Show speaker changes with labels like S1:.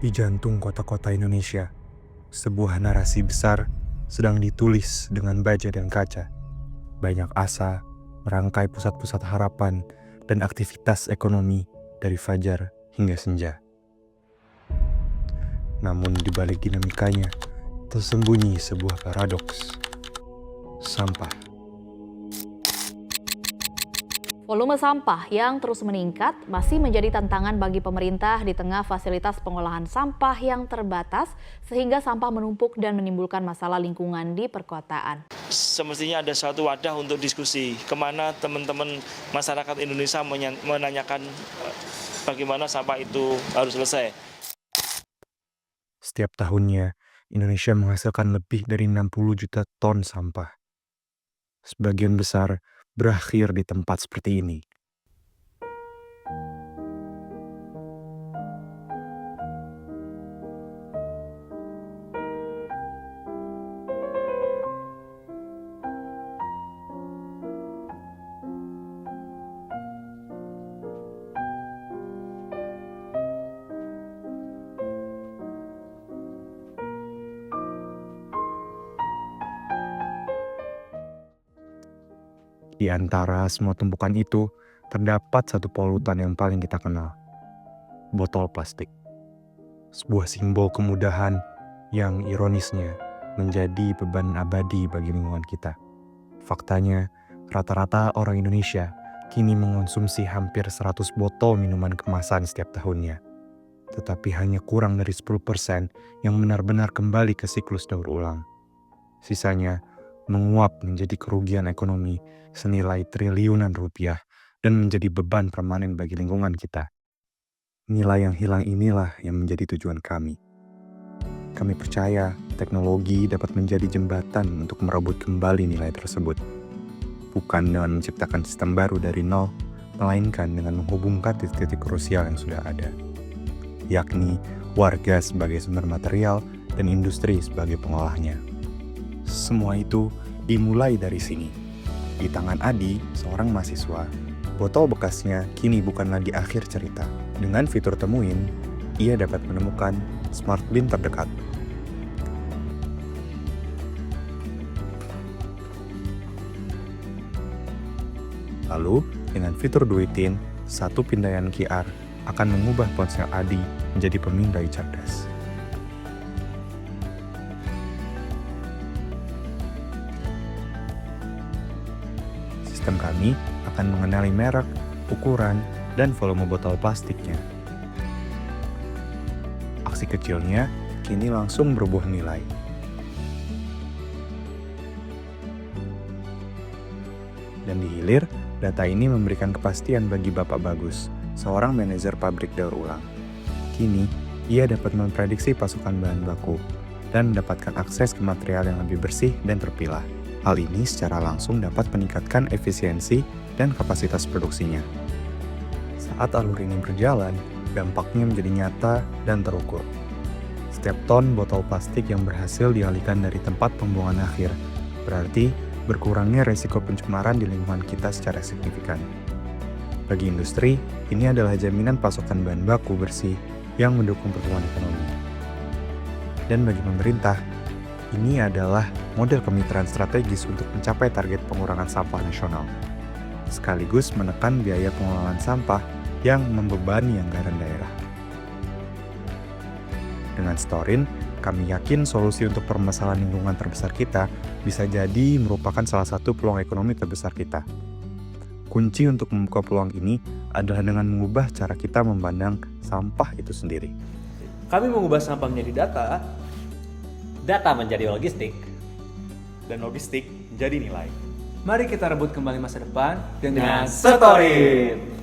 S1: Di jantung kota-kota Indonesia, sebuah narasi besar sedang ditulis dengan baja dan kaca. Banyak asa merangkai pusat-pusat harapan dan aktivitas ekonomi dari fajar hingga senja. Namun di balik dinamikanya, tersembunyi sebuah paradoks. Sampah.
S2: Volume sampah yang terus meningkat masih menjadi tantangan bagi pemerintah di tengah fasilitas pengolahan sampah yang terbatas sehingga sampah menumpuk dan menimbulkan masalah lingkungan di perkotaan.
S3: Semestinya ada suatu wadah untuk diskusi kemana teman-teman masyarakat Indonesia menanyakan bagaimana sampah itu harus selesai.
S1: Setiap tahunnya, Indonesia menghasilkan lebih dari 60 juta ton sampah. Sebagian besar berakhir di tempat seperti ini. Di antara semua tumpukan itu, terdapat satu polutan yang paling kita kenal. Botol plastik. Sebuah simbol kemudahan yang ironisnya menjadi beban abadi bagi lingkungan kita. Faktanya, rata-rata orang Indonesia kini mengonsumsi hampir 100 botol minuman kemasan setiap tahunnya. Tetapi hanya kurang dari 10% yang benar-benar kembali ke siklus daur ulang. Sisanya menguap menjadi kerugian ekonomi senilai triliunan rupiah dan menjadi beban permanen bagi lingkungan kita. Nilai yang hilang inilah yang menjadi tujuan kami. Kami percaya teknologi dapat menjadi jembatan untuk merebut kembali nilai tersebut. Bukan dengan menciptakan sistem baru dari nol, melainkan dengan menghubungkan titik-titik krusial yang sudah ada, yakni warga sebagai sumber material dan industri sebagai pengolahnya. Semua itu dimulai dari sini. Di tangan Adi, seorang mahasiswa, botol bekasnya kini bukan lagi akhir cerita. Dengan fitur Temuin, ia dapat menemukan smart bin terdekat. Lalu, dengan fitur Duitin, satu pindaian QR akan mengubah ponsel Adi menjadi pemindai cerdas. Sistem kami akan mengenali merek, ukuran, dan volume botol plastiknya. Aksi kecilnya kini langsung berbuah nilai. Dan di hilir, data ini memberikan kepastian bagi Bapak Bagus, seorang manajer pabrik daur ulang. Kini, ia dapat memprediksi pasokan bahan baku dan mendapatkan akses ke material yang lebih bersih dan terpilah. Hal ini secara langsung dapat meningkatkan efisiensi dan kapasitas produksinya. Saat alur ini berjalan, dampaknya menjadi nyata dan terukur. Setiap ton botol plastik yang berhasil dialihkan dari tempat pembuangan akhir, berarti berkurangnya resiko pencemaran di lingkungan kita secara signifikan. Bagi industri, ini adalah jaminan pasokan bahan baku bersih yang mendukung pertumbuhan ekonomi. Dan bagi pemerintah, ini adalah model kemitraan strategis untuk mencapai target pengurangan sampah nasional, sekaligus menekan biaya pengelolaan sampah yang membebani anggaran daerah. Dengan Storin, kami yakin solusi untuk permasalahan lingkungan terbesar kita bisa jadi merupakan salah satu peluang ekonomi terbesar kita. Kunci untuk membuka peluang ini adalah dengan mengubah cara kita memandang sampah itu sendiri.
S4: Kami mengubah sampah menjadi data menjadi logistik,
S5: dan logistik menjadi nilai.
S4: Mari kita rebut kembali masa depan dengan
S5: Storin.